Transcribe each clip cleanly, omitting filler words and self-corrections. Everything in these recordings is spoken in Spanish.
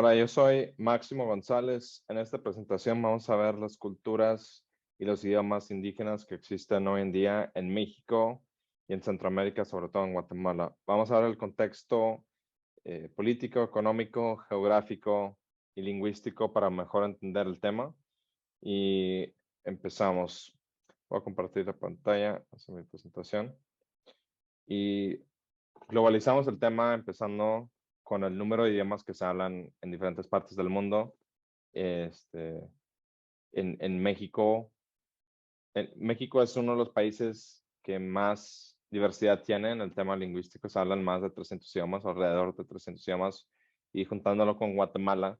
Hola, yo soy Máximo González. En esta presentación vamos a ver las culturas y los idiomas indígenas que existen hoy en día en México y en Centroamérica, sobre todo en Guatemala. Vamos a ver el contexto político, económico, geográfico y lingüístico para mejor entender el tema. Y empezamos. Voy a compartir la pantalla, hacer mi presentación. Y globalizamos el tema empezando con el número de idiomas que se hablan en diferentes partes del mundo. Este, en México, México es uno de los países que más diversidad tiene en el tema lingüístico. Se hablan más de 300 idiomas, alrededor de 300 idiomas, y juntándolo con Guatemala,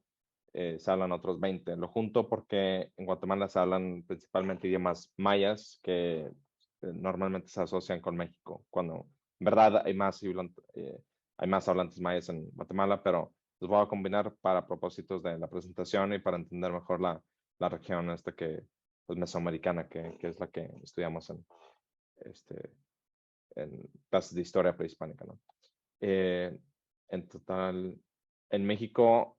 se hablan otros 20. Lo junto porque en Guatemala se hablan principalmente idiomas mayas que normalmente se asocian con México, cuando en verdad hay más hablantes mayas en Guatemala, pero los voy a combinar para propósitos de la presentación y para entender mejor la región pues, mesoamericana, que es la que estudiamos este, en clases de historia prehispánica, ¿no? En total, en México,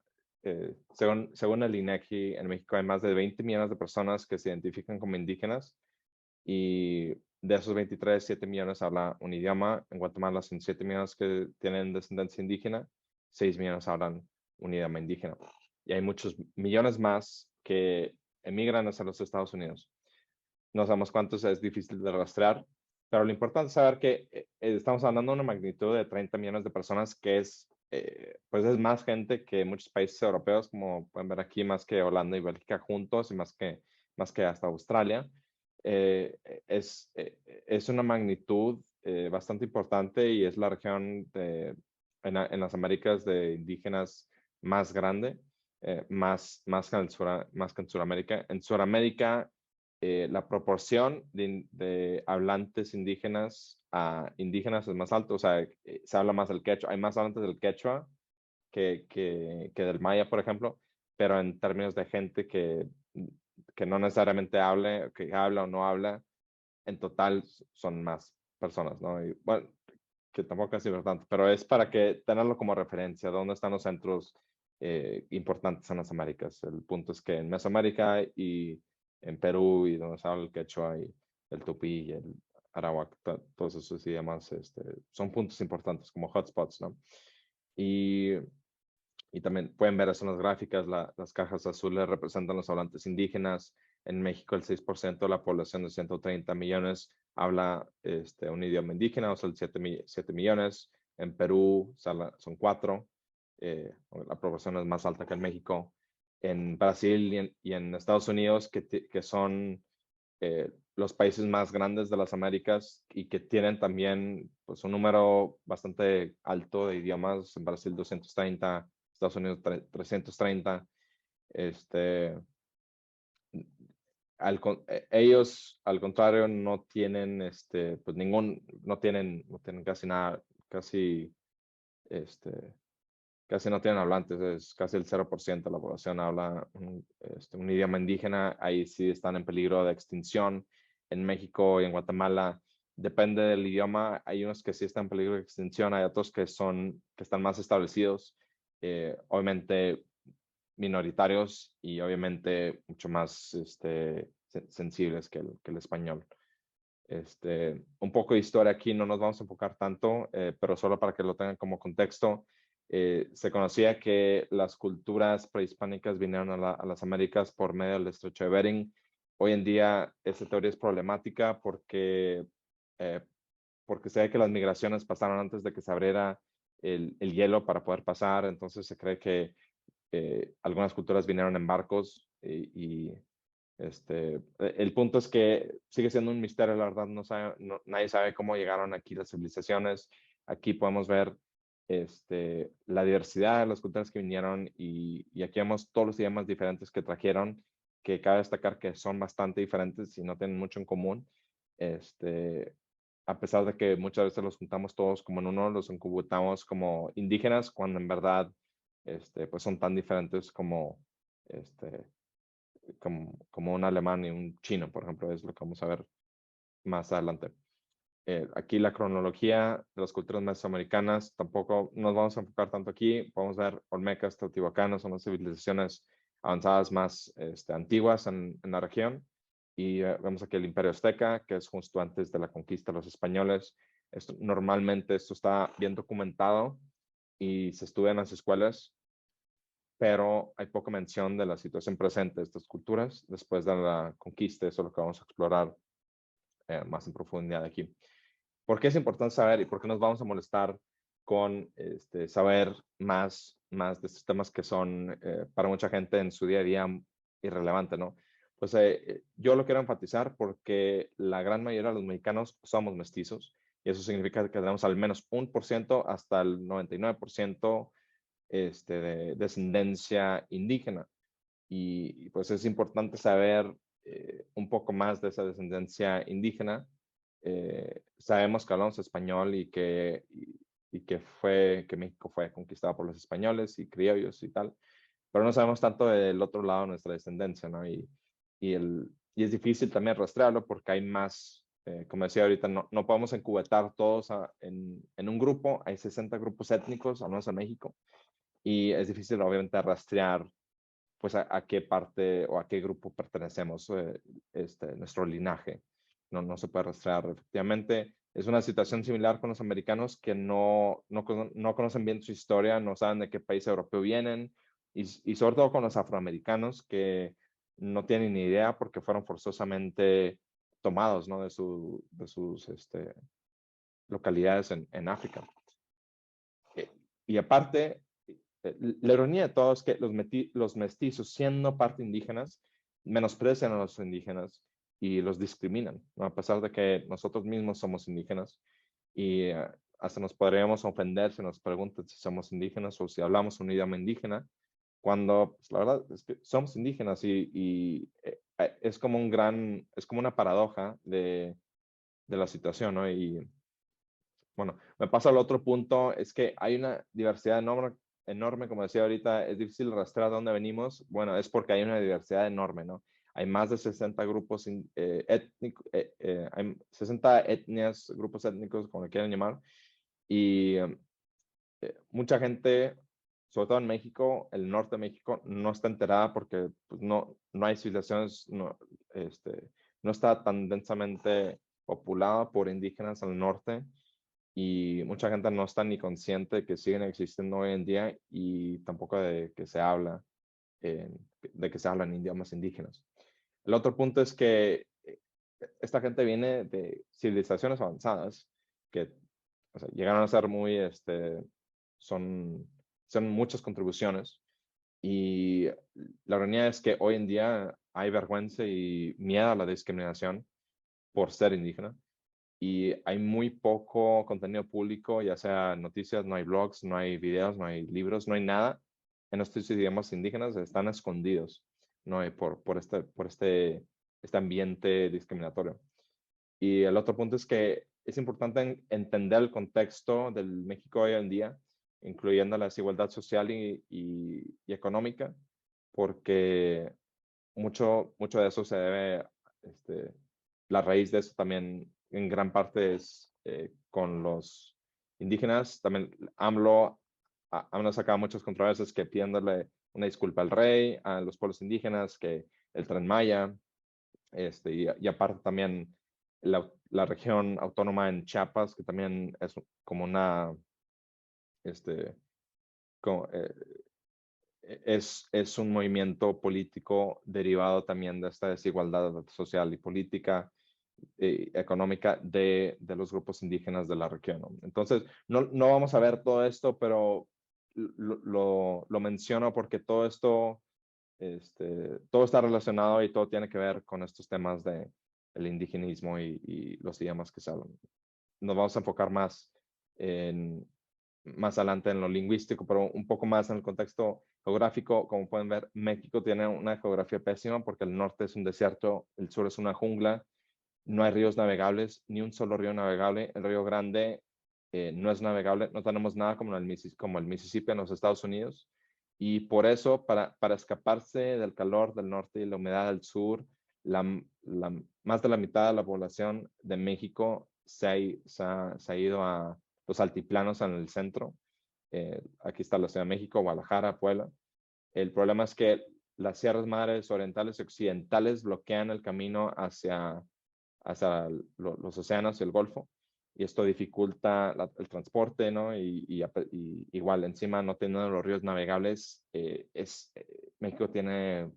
según el INEGI, en México hay más de 20 millones de personas que se identifican como indígenas y de esos 23, 7 millones habla un idioma. En Guatemala son 7 millones que tienen descendencia indígena, 6 millones hablan un idioma indígena. Y hay muchos millones más que emigran hacia los Estados Unidos. No sabemos cuántos, es difícil de rastrear, pero lo importante es saber que estamos hablando de una magnitud de 30 millones de personas, que pues es más gente que muchos países europeos, como pueden ver aquí, más que Holanda y Bélgica juntos, y más que hasta Australia. Eh, es, eh, es una magnitud bastante importante y es la región en las Américas de indígenas más grande, más que en Sudamérica. En Sudamérica, la proporción de hablantes indígenas a indígenas es más alto, o sea, se habla más el quechua, hay más hablantes del quechua que del maya, por ejemplo, pero en términos de gente que no necesariamente que habla o no habla, en total son más personas, ¿no? Y, bueno, que tampoco es importante, pero es para que tenerlo como referencia, dónde están los centros importantes en las Américas. El punto es que en Mesoamérica y en Perú, y donde se habla el quechua y el tupí y el arawak, todos esos idiomas son puntos importantes como hotspots, ¿no? Y, y también pueden ver eso en las gráficas, las cajas azules representan los hablantes indígenas. En México el 6% de la población de 130 millones habla un idioma indígena, o sea, el 7 millones. En Perú son 4, la proporción es más alta que en México. En Brasil y en Estados Unidos, que son los países más grandes de las Américas y que tienen también pues, un número bastante alto de idiomas. En Brasil 230, Estados Unidos 330. Este, ellos, al contrario, no tienen pues no tienen casi nada, este, casi no tienen hablantes, es casi el 0% de la población habla un idioma indígena. Ahí sí están en peligro de extinción. En México y en Guatemala depende del idioma, hay unos que sí están en peligro de extinción, hay otros que están más establecidos, obviamente minoritarios y obviamente mucho más sensibles que el español. Un poco de historia aquí, no nos vamos a enfocar tanto, pero solo para que lo tengan como contexto. Se conocía que las culturas prehispánicas vinieron a las Américas por medio del estrecho de Bering. Hoy en día esta teoría es problemática eh, porque se ve que las migraciones pasaron antes de que se abriera el hielo para poder pasar. Entonces se cree que algunas culturas vinieron en barcos el punto es que sigue siendo un misterio, la verdad. Nadie sabe cómo llegaron aquí las civilizaciones. Aquí podemos ver la diversidad de las culturas que vinieron y aquí vemos todos los idiomas diferentes que trajeron, que cabe destacar que son bastante diferentes y no tienen mucho en común. A pesar de que muchas veces los juntamos todos como en uno, los encubutamos como indígenas, cuando en verdad pues son tan diferentes este, como un alemán y un chino, por ejemplo, es lo que vamos a ver más adelante. Aquí la cronología de las culturas mesoamericanas, tampoco nos vamos a enfocar tanto aquí. Podemos ver olmecas, teotihuacanos, son las civilizaciones avanzadas más antiguas en la región. Y vemos aquí el Imperio Azteca, que es justo antes de la conquista de los españoles. Normalmente esto está bien documentado y se estudia en las escuelas, pero hay poca mención de la situación presente de estas culturas después de la conquista. Eso es lo que vamos a explorar más en profundidad aquí. ¿Por qué es importante saber y por qué nos vamos a molestar con saber más de estos temas que son para mucha gente en su día a día irrelevante, ¿no? Pues yo lo quiero enfatizar porque la gran mayoría de los mexicanos somos mestizos y eso significa que tenemos al menos 1% hasta el 99% de descendencia indígena. Y pues es importante saber un poco más de esa descendencia indígena. Sabemos que hablamos español que México fue conquistado por los españoles y criollos y tal, pero no sabemos tanto del otro lado de nuestra descendencia, ¿no? Y es difícil también rastrearlo porque hay más, como decía ahorita, no podemos encubetar todos en un grupo, hay 60 grupos étnicos, al menos en México, y es difícil obviamente rastrear pues a qué parte o a qué grupo pertenecemos, nuestro linaje. No se puede rastrear. Efectivamente, es una situación similar con los americanos que no conocen bien su historia, no saben de qué país europeo vienen, y sobre todo con los afroamericanos que no tienen ni idea porque fueron forzosamente tomados, ¿no? de sus localidades en África. Y aparte, la ironía de todo es que los mestizos, siendo parte indígenas, menosprecian a los indígenas y los discriminan, ¿no? A pesar de que nosotros mismos somos indígenas y hasta nos podríamos ofender si nos preguntan si somos indígenas o si hablamos un idioma indígena, cuando pues, la verdad es que somos indígenas y es como es como una paradoja de la situación, ¿no? Y bueno, me pasa al otro punto, es que hay una diversidad enorme, como decía ahorita, es difícil rastrear de dónde venimos. Bueno, es porque hay una diversidad enorme, ¿no? Hay más de 60 grupos étnicos, hay 60 etnias, grupos étnicos, como le quieran llamar, y mucha gente, sobre todo en México, el norte de México, no está enterada porque pues, no hay civilizaciones, no está tan densamente populada por indígenas al norte y mucha gente no está ni consciente de que siguen existiendo hoy en día y tampoco de que se hablan idiomas indígenas. El otro punto es que esta gente viene de civilizaciones avanzadas que o sea, llegaron a ser son, son muchas contribuciones y la realidad es que hoy en día hay vergüenza y miedo a la discriminación por ser indígena y hay muy poco contenido público, ya sea noticias, no hay blogs, no hay videos, no hay libros, no hay nada en estos idiomas indígenas, están escondidos, ¿no? Este ambiente discriminatorio. Y el otro punto es que es importante entender el contexto del México hoy en día, incluyendo la desigualdad social y económica, porque mucho de eso se debe, la raíz de eso también en gran parte es con los indígenas. También AMLO sacado muchas controversias que pidiéndole una disculpa al rey, a los pueblos indígenas, que el Tren Maya, y aparte también la región autónoma en Chiapas, que también es como una, este, como, es un movimiento político derivado también de esta desigualdad social y política económica de los grupos indígenas de la región, ¿no? Entonces, no vamos a ver todo esto, pero lo menciono porque todo esto, todo está relacionado y todo tiene que ver con estos temas de el indigenismo y los idiomas que se hablan. Nos vamos a enfocar más adelante en lo lingüístico, pero un poco más en el contexto geográfico. Como pueden ver, México tiene una geografía pésima porque el norte es un desierto, el sur es una jungla, no hay ríos navegables, ni un solo río navegable. El Río Grande no es navegable, no tenemos nada como el Mississippi en los Estados Unidos. Y por eso, para escaparse del calor del norte y la humedad del sur, más de la mitad de la población de México se ha ido a los altiplanos en el centro. Aquí está la Ciudad de México, Guadalajara, Puebla. El problema es que las Sierras Madres Orientales y Occidentales bloquean el camino hacia los océanos y el Golfo, y esto dificulta el transporte, ¿no? Y igual encima no teniendo los ríos navegables, México tiene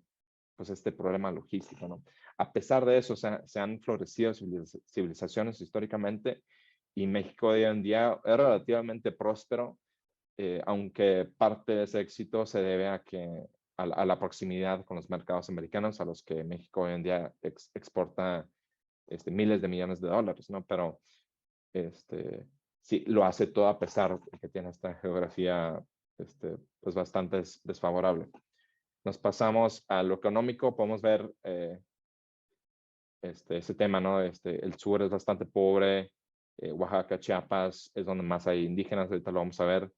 pues este problema logístico, ¿no? A pesar de eso, se han florecido civilizaciones históricamente, y México hoy en día es relativamente próspero, aunque parte de ese éxito se debe a la proximidad con los mercados americanos, a los que México hoy en día exporta miles de millones de dólares, ¿no? Pero sí, lo hace todo a pesar de que tiene esta geografía pues bastante desfavorable. Nos pasamos a lo económico, podemos ver ese tema, ¿no? El sur es bastante pobre, Oaxaca, Chiapas es donde más hay indígenas, ahorita lo vamos a ver.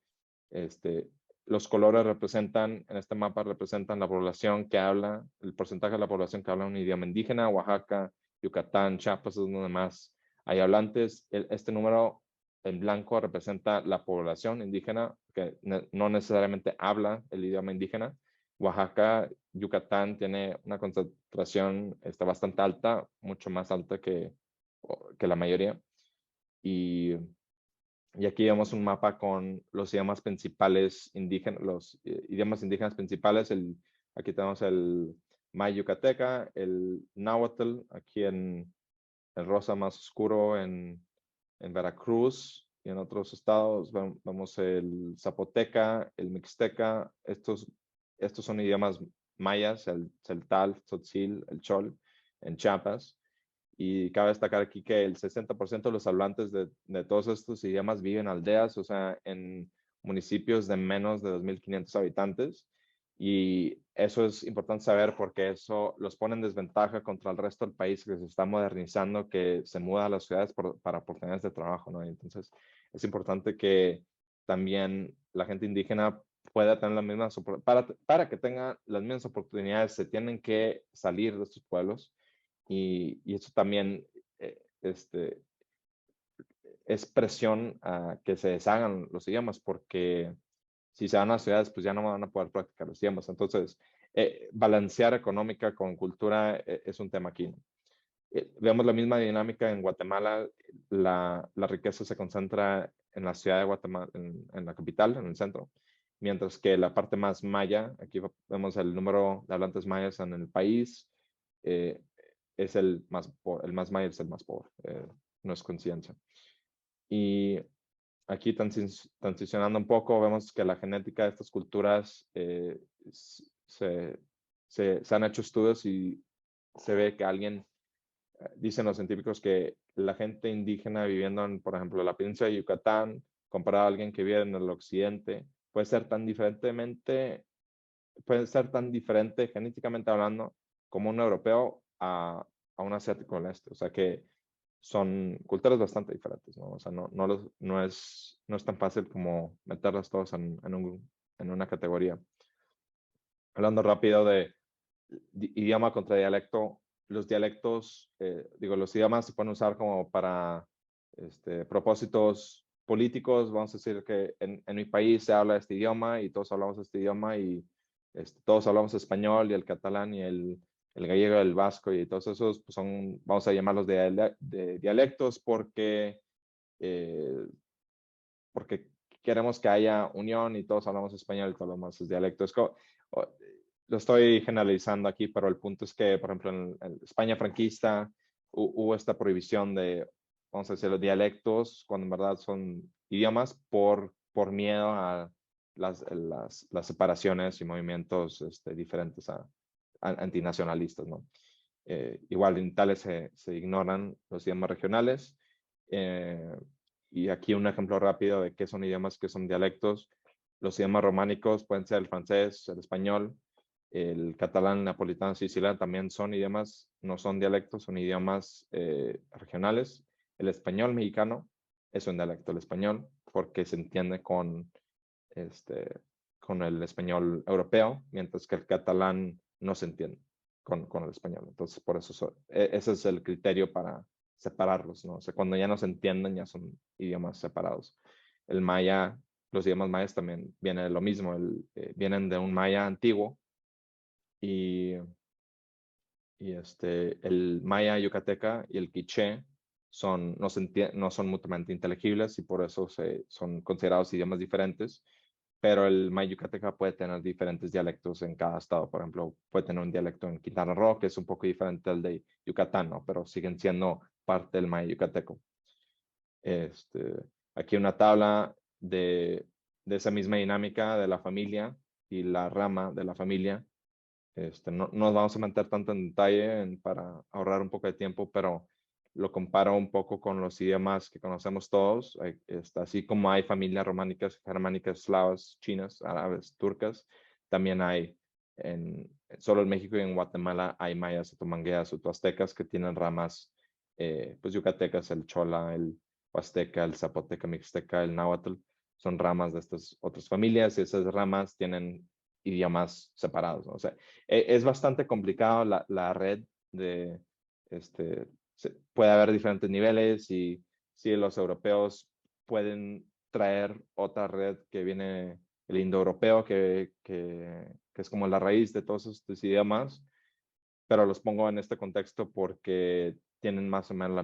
Los colores en este mapa representan la población que habla, el porcentaje de la población que habla un idioma indígena. Oaxaca, Yucatán, Chiapas es donde más hay hablantes. Este número en blanco representa la población indígena que no necesariamente habla el idioma indígena. Oaxaca, Yucatán tiene una concentración bastante alta, mucho más alta que la mayoría. Y aquí vemos un mapa con los idiomas principales indígenas, los idiomas indígenas principales. Aquí tenemos el Maya Yucateca, el Náhuatl, aquí en el rosa más oscuro en Veracruz, y en otros estados vemos el Zapoteca, el Mixteca. Estos son idiomas mayas, el Celtal, Tzotzil, el Chol, en Chiapas. Y cabe destacar aquí que el 60% de los hablantes de todos estos idiomas viven en aldeas, o sea, en municipios de menos de 2.500 habitantes. Y eso es importante saber porque eso los pone en desventaja contra el resto del país que se está modernizando, que se muda a las ciudades para oportunidades de trabajo, ¿no? Y entonces es importante que también la gente indígena pueda tener las mismas, para que tenga las mismas oportunidades, se tienen que salir de estos pueblos. Y eso también es presión a que se deshagan los idiomas, porque si se van a las ciudades, pues ya no van a poder practicar los idiomas. Entonces, balancear económica con cultura es un tema aquí, ¿no? Vemos la misma dinámica en Guatemala. La riqueza se concentra en la ciudad de Guatemala, en la capital, en el centro, mientras que la parte más maya, aquí vemos el número de hablantes mayas en el país, es el más maya es el más pobre, no es coincidencia. Y aquí transicionando un poco, vemos que la genética de estas culturas se han hecho estudios, y se ve que dicen los científicos que la gente indígena viviendo en, por ejemplo, la península de Yucatán, comparado a alguien que vive en el occidente, puede ser tan diferente genéticamente hablando como un europeo a un asiático del este. O sea que son culturas bastante diferentes, ¿no? O sea, no es tan fácil como meterlas todas en una categoría. Hablando rápido de idioma contra dialecto, los dialectos, los idiomas se pueden usar como para propósitos políticos. Vamos a decir que en mi país se habla este idioma y todos hablamos este idioma, y todos hablamos español, y el catalán y el gallego, el vasco, y todos esos pues vamos a llamarlos de dialectos eh, porque queremos que haya unión y todos hablamos español y todos hablamos dialectos. Lo estoy generalizando aquí, pero el punto es que, por ejemplo, en España franquista hubo esta prohibición de, vamos a decir, los dialectos, cuando en verdad son idiomas, por miedo a las separaciones y movimientos diferentes antinacionalistas, ¿no? Igual en Italia se ignoran los idiomas regionales. Y aquí un ejemplo rápido de qué son idiomas, qué son dialectos. Los idiomas románicos pueden ser el francés, el español, el catalán, napolitano, siciliano, también son idiomas, no son dialectos, son idiomas regionales. El español mexicano es un dialecto del español porque se entiende con el español europeo, mientras que el catalán no se entiende con el español. Entonces, por eso ese es el criterio para separarlos, ¿no? O sea, cuando ya no se entienden, ya son idiomas separados. El maya, los idiomas mayas también vienen de lo mismo, vienen de un maya antiguo y, el maya yucateca y el quiché no son mutuamente inteligibles y por eso son considerados idiomas diferentes, pero el maya yucateca puede tener diferentes dialectos en cada estado. Por ejemplo, puede tener un dialecto en Quintana Roo que es un poco diferente al de Yucatán, ¿no? Pero siguen siendo parte del maya yucateco. Aquí una tabla de esa misma dinámica de la familia y la rama de la familia. No nos vamos a meter tanto en detalle para ahorrar un poco de tiempo, pero lo comparo un poco con los idiomas que conocemos todos. Así como hay familias románicas, germánicas, eslavas, chinas, árabes, turcas, también hay solo en México y en Guatemala hay mayas, otomangueas, aztecas que tienen ramas, pues yucatecas, el chola, el huasteca, el zapoteca, mixteca, el náhuatl. Son ramas de estas otras familias y esas ramas tienen idiomas separados, ¿no? O sea, es bastante complicado la red de, puede haber diferentes niveles y si los europeos pueden traer otra red que viene el indoeuropeo, que es como la raíz de todos estos idiomas, pero los pongo en este contexto porque tienen más o menos el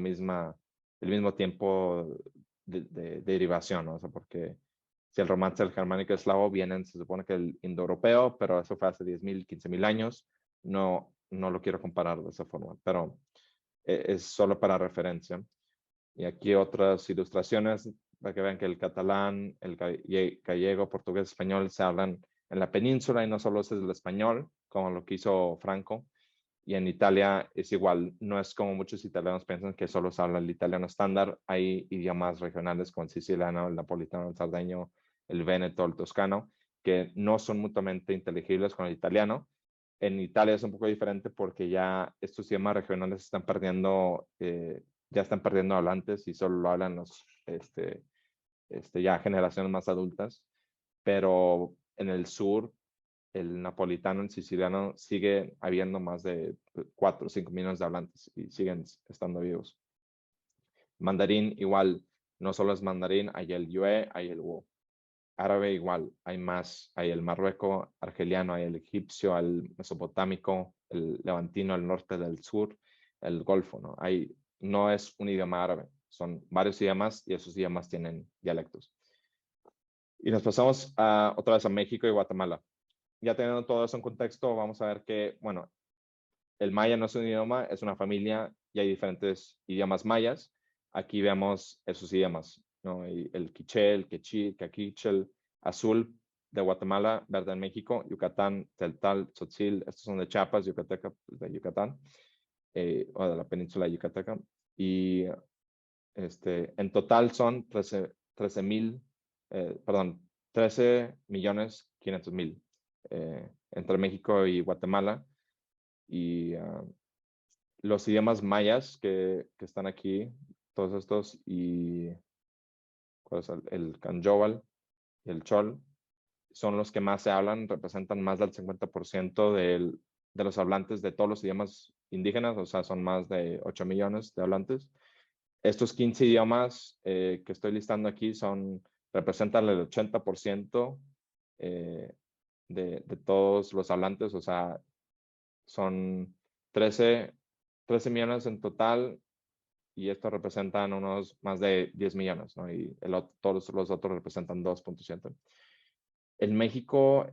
mismo tiempo de derivación, ¿no? O sea, porque si el romance, el germánico, el eslavo vienen, se supone que el indoeuropeo, pero eso fue hace 10,000, 15,000 años. No lo quiero comparar de esa forma, pero es solo para referencia. Y aquí otras ilustraciones para que vean que el catalán, el gallego, portugués, español se hablan en la península y no solo es el español, como lo que hizo Franco. Y en Italia es igual, no es como muchos italianos piensan que solo se habla el italiano estándar, hay idiomas regionales como el siciliano, el napolitano, el sardeño, el veneto, el toscano, que no son mutuamente inteligibles con el italiano. En Italia es un poco diferente porque ya estos idiomas regionales están perdiendo, ya están perdiendo hablantes y solo lo hablan ya generaciones más adultas, pero en el sur el napolitano, el siciliano, sigue habiendo más de 4 o 5 millones de hablantes y siguen estando vivos. Mandarín igual, no solo es mandarín, hay el yue, hay el wu. Árabe igual, hay más, hay el marrueco, argeliano, hay el egipcio, el mesopotámico, el levantino, el norte del sur, el golfo, ¿no? No es un idioma árabe, son varios idiomas y esos idiomas tienen dialectos. Y nos pasamos otra vez a México y Guatemala. Ya teniendo todo eso en contexto, vamos a ver que, bueno, el maya no es un idioma, es una familia y hay diferentes idiomas mayas. Aquí vemos esos idiomas, ¿no? El quiché, el quechí, el caquichel, azul de Guatemala, verde en México, Yucatán, Teltal, Tzotzil, estos son de Chiapas, Yucateca, de Yucatán, o de la península de Yucateca. Y en total son 13,500,000 entre México y Guatemala. Y los idiomas mayas que están aquí, todos estos, y ¿cuál es el Canjóval y el Chol, son los que más se hablan, representan más del 50% de los hablantes de todos los idiomas indígenas, o sea, son más de 8 millones de hablantes. Estos 15 idiomas que estoy listando aquí representan el 80% de todos los hablantes, o sea, son 13 millones en total y estos representan unos más de 10 millones, ¿no? Y todos los otros representan 2,7. En México,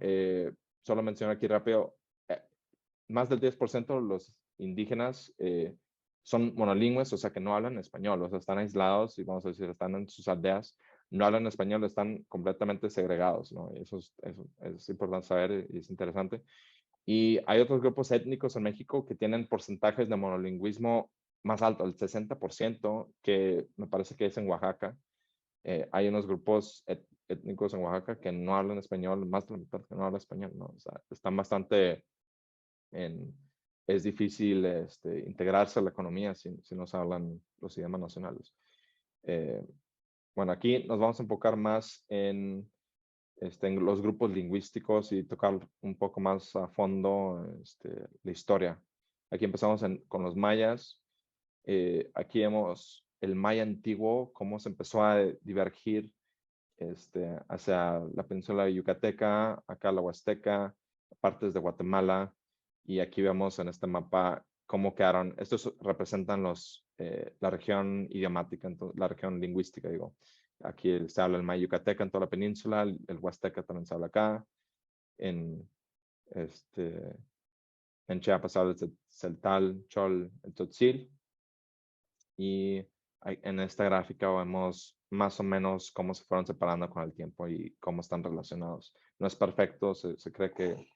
solo menciono aquí rápido, más del 10% de los indígenas son monolingües, o sea que no hablan español, o sea, están aislados y vamos a decir, están en sus aldeas, no hablan español, están completamente segregados, ¿no? Y eso es importante saber y es interesante. Y hay otros grupos étnicos en México que tienen porcentajes de monolingüismo más alto, el 60%, que me parece que es en Oaxaca. Hay unos grupos étnicos en Oaxaca que no hablan español, más de la mitad que no habla español, ¿no? O sea, están bastante es difícil integrarse a la economía si no se hablan los idiomas nacionales. Bueno, aquí nos vamos a enfocar más en los grupos lingüísticos y tocar un poco más a fondo la historia. Aquí empezamos con los mayas. Aquí vemos el maya antiguo, cómo se empezó a divergir hacia la península yucateca, acá la huasteca, partes de Guatemala, y aquí vemos en este mapa cómo quedaron. Estos representan la región idiomática, la región lingüística, digo. Aquí se habla el maya yucateca en toda la península, el huasteca también se habla acá, en, este, en Chiapas se habla el celtal, chol, el tzotzil, y en esta gráfica vemos más o menos cómo se fueron separando con el tiempo y cómo están relacionados. No es perfecto, se cree que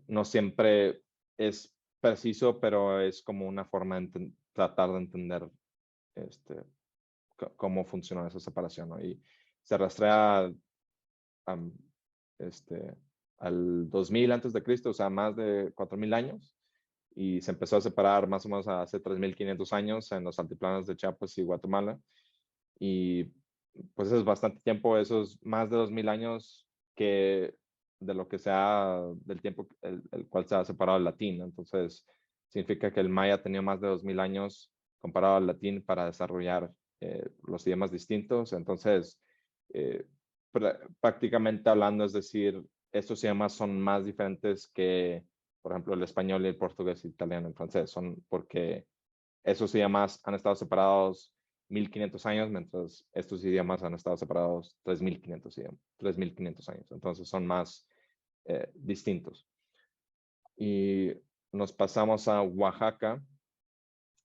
no siempre es preciso, pero es como una forma de tratar de entender cómo funciona esa separación, ¿no? Y se rastrea um, este, al 2000 antes de Cristo, o sea, más de 4000 años, y se empezó a separar más o menos hace 3500 años en los altiplanos de Chiapas y Guatemala. Y pues es bastante tiempo, esos más de 2000 años que de lo que sea del tiempo el cual se ha separado el latín. Entonces, significa que el maya tenía más de 2000 años comparado al latín para desarrollar los idiomas distintos. Entonces, eh, prácticamente hablando, es decir, estos idiomas son más diferentes que, por ejemplo, el español y el portugués, el italiano y el francés. Son porque esos idiomas han estado separados 1500 años, mientras estos idiomas han estado separados 3500 años. Entonces son más distintos. Y nos pasamos a Oaxaca.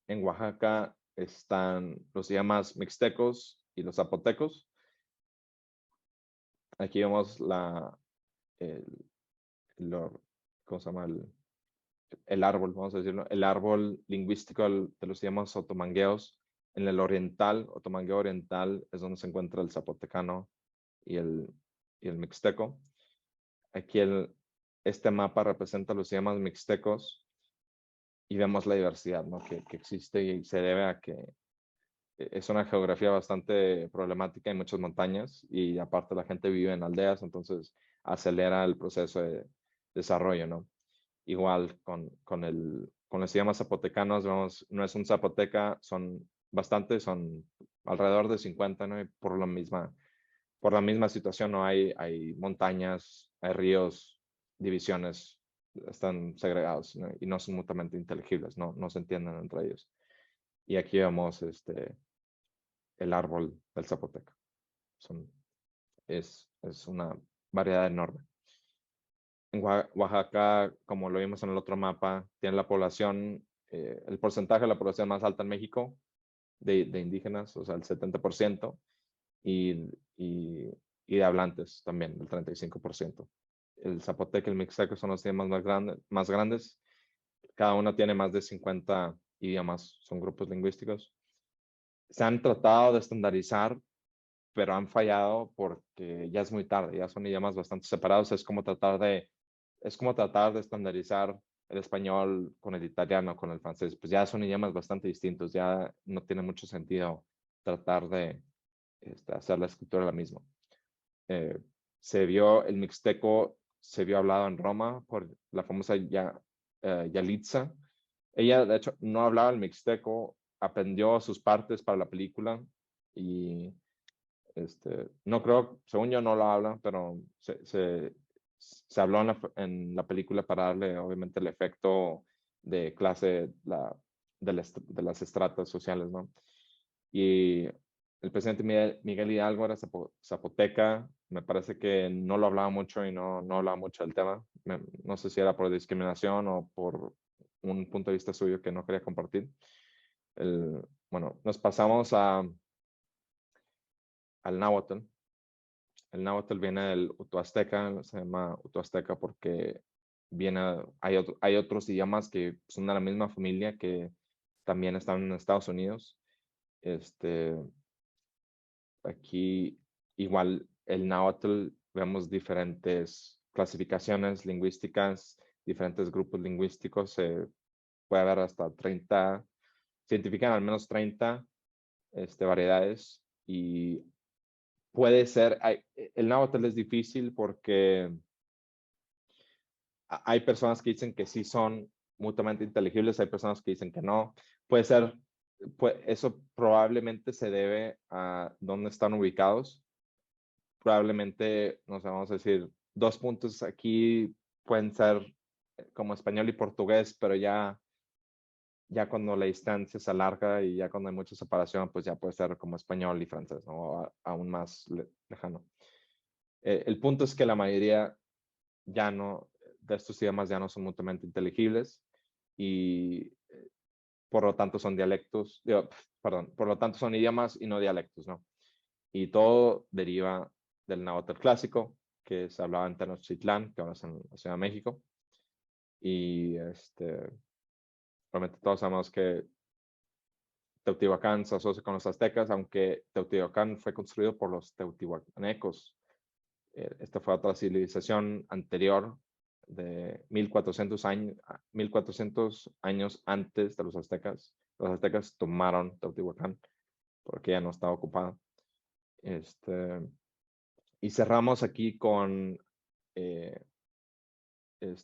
En Oaxaca están los idiomas mixtecos y los zapotecos. Aquí vemos el, ¿cómo se llama? El árbol, vamos a decirlo, el árbol lingüístico de los idiomas otomangueos. En el oriental, otomangueo oriental, es donde se encuentra el zapotecano y el mixteco. Aquí este mapa representa los idiomas mixtecos y vemos la diversidad, ¿no? que existe, y se debe a que es una geografía bastante problemática, hay muchas montañas y aparte la gente vive en aldeas, entonces acelera el proceso de desarrollo, ¿no? Igual con los idiomas zapotecanos, vemos, no es un zapoteca, son bastantes, son alrededor de 50, ¿no? Y por la misma situación, ¿no? Hay montañas, hay ríos, divisiones, están segregados, ¿no? Y no son mutuamente inteligibles, no se entienden entre ellos. Y aquí vemos el árbol del zapoteca. Es una variedad enorme. En Oaxaca, como lo vimos en el otro mapa, tiene la población, el porcentaje de la población más alta en México de indígenas, o sea, el 70%, y, y, y de hablantes también, el 35%. El zapoteca y el mixteco son los idiomas más grandes. Cada uno tiene más de 50 idiomas, son grupos lingüísticos. Se han tratado de estandarizar, pero han fallado porque ya es muy tarde, ya son idiomas bastante separados. Es como tratar de estandarizar el español con el italiano, con el francés. Pues ya son idiomas bastante distintos, ya no tiene mucho sentido tratar de hacer la escritura la misma. El mixteco se vio hablado en Roma por la famosa Yalitza. Ella, de hecho, no hablaba el mixteco, aprendió sus partes para la película y no creo, según yo no lo habla, pero se habló en la película para darle obviamente el efecto de clase de las estratas sociales, ¿no? Y el presidente Miguel Hidalgo era zapoteca, me parece que no lo hablaba mucho y no hablaba mucho del tema. No sé si era por discriminación o por un punto de vista suyo que no quería compartir. Bueno, nos pasamos al náhuatl. El náhuatl viene del utoazteca, se llama utoazteca porque hay otros idiomas que son de la misma familia que también están en Estados Unidos. Aquí igual el náhuatl vemos diferentes clasificaciones lingüísticas, diferentes grupos lingüísticos, se puede haber hasta 30, se identifican al menos 30 variedades y puede ser, el náhuatl es difícil porque hay personas que dicen que sí son mutuamente inteligibles, hay personas que dicen que no. Puede ser pues eso probablemente se debe a dónde están ubicados. Probablemente, no sé, vamos a decir, 2 puntos aquí pueden ser como español y portugués, pero ya cuando la distancia se alarga y ya cuando hay mucha separación, pues ya puede ser como español y francés, ¿no? Aún más lejano. El punto es que la mayoría ya no, de estos idiomas ya no son mutuamente inteligibles y por lo tanto son dialectos, perdón, por lo tanto son idiomas y no dialectos, ¿no? Y todo deriva del náhuatl clásico, que se hablaba en Tenochtitlán, que ahora es en la Ciudad de México. Y realmente todos sabemos que Teotihuacán se asocia con los aztecas, aunque Teotihuacán fue construido por los teotihuacanecos. Esta fue otra civilización anterior de 1400 años antes de los aztecas. Los aztecas tomaron Teotihuacán porque ya no estaba ocupada. Y cerramos aquí con eh,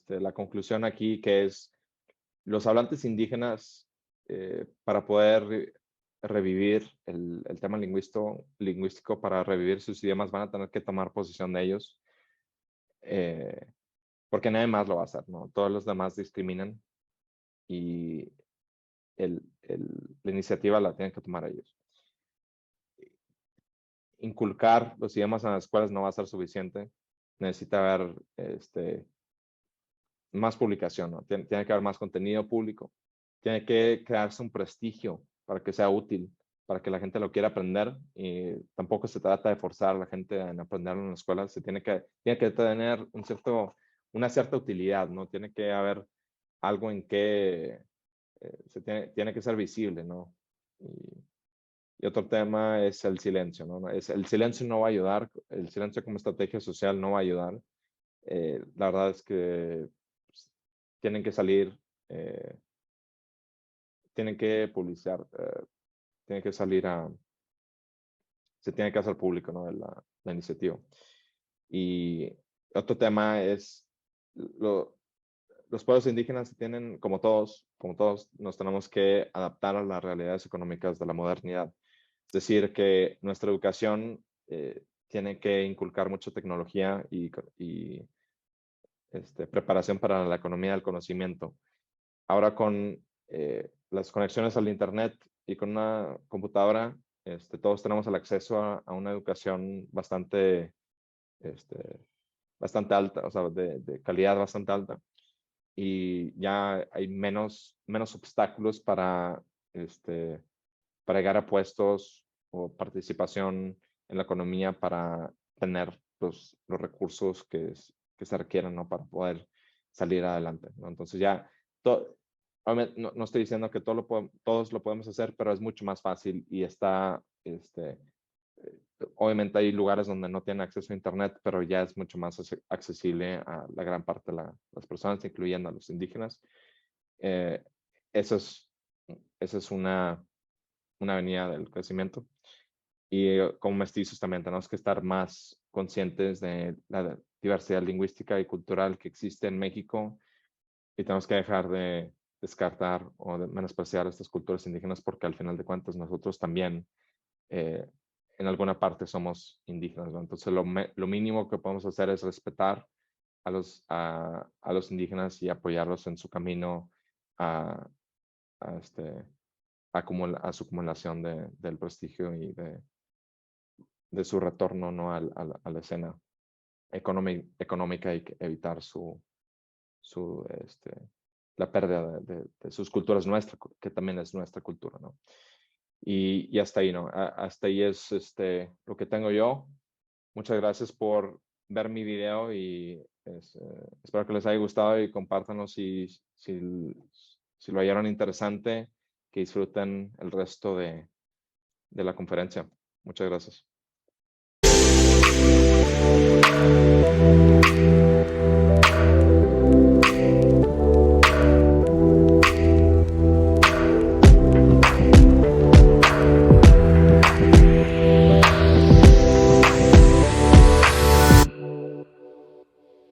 la conclusión aquí, que es los hablantes indígenas, para poder revivir el tema lingüístico, para revivir sus idiomas, van a tener que tomar posesión de ellos, eh, porque nadie más lo va a hacer, ¿no? Todos los demás discriminan y la iniciativa la tienen que tomar ellos. Inculcar los idiomas en las escuelas no va a ser suficiente. Necesita haber más publicación, ¿no? Tiene que haber más contenido público. Tiene que crearse un prestigio para que sea útil, para que la gente lo quiera aprender. Y tampoco se trata de forzar a la gente en aprenderlo en la escuela. Tiene que tener una cierta utilidad, ¿no? Tiene que haber algo en que tiene que ser visible, ¿no? Y otro tema es el silencio, ¿no? El silencio no va a ayudar, el silencio como estrategia social no va a ayudar. La verdad es que pues, tienen que salir, tienen que publicar, tienen que salir se tiene que hacer público, ¿no? La iniciativa. Y otro tema es los pueblos indígenas tienen, como todos, nos tenemos que adaptar a las realidades económicas de la modernidad. Es decir, que nuestra educación tiene que inculcar mucha tecnología y preparación para la economía del conocimiento. Ahora con las conexiones al Internet y con una computadora, todos tenemos el acceso a una educación bastante alta, o sea, de calidad bastante alta. Y ya hay menos obstáculos para llegar a puestos o participación en la economía para tener los recursos que se requieren, ¿no? Para poder salir adelante, ¿no? Entonces ya, no estoy diciendo que todos lo podemos hacer, pero es mucho más fácil y está, obviamente hay lugares donde no tienen acceso a Internet, pero ya es mucho más accesible a la gran parte de las personas, incluyendo a los indígenas. Eh, eso es una avenida del crecimiento. Y como mestizos también tenemos que estar más conscientes de la diversidad lingüística y cultural que existe en México y tenemos que dejar de descartar o de menospreciar estas culturas indígenas porque al final de cuentas nosotros también en alguna parte somos indígenas, ¿no? Entonces lo mínimo que podemos hacer es respetar a los indígenas y apoyarlos en su camino a, a, este, a su acumulación del prestigio y de su retorno, ¿no? A la escena económica y evitar la pérdida de sus culturas, que también es nuestra cultura, ¿no? Y hasta ahí, ¿no? Hasta ahí es lo que tengo yo. Muchas gracias por ver mi video y espero que les haya gustado y compártanlo si lo hallaron interesante, que disfruten el resto de la conferencia. Muchas gracias.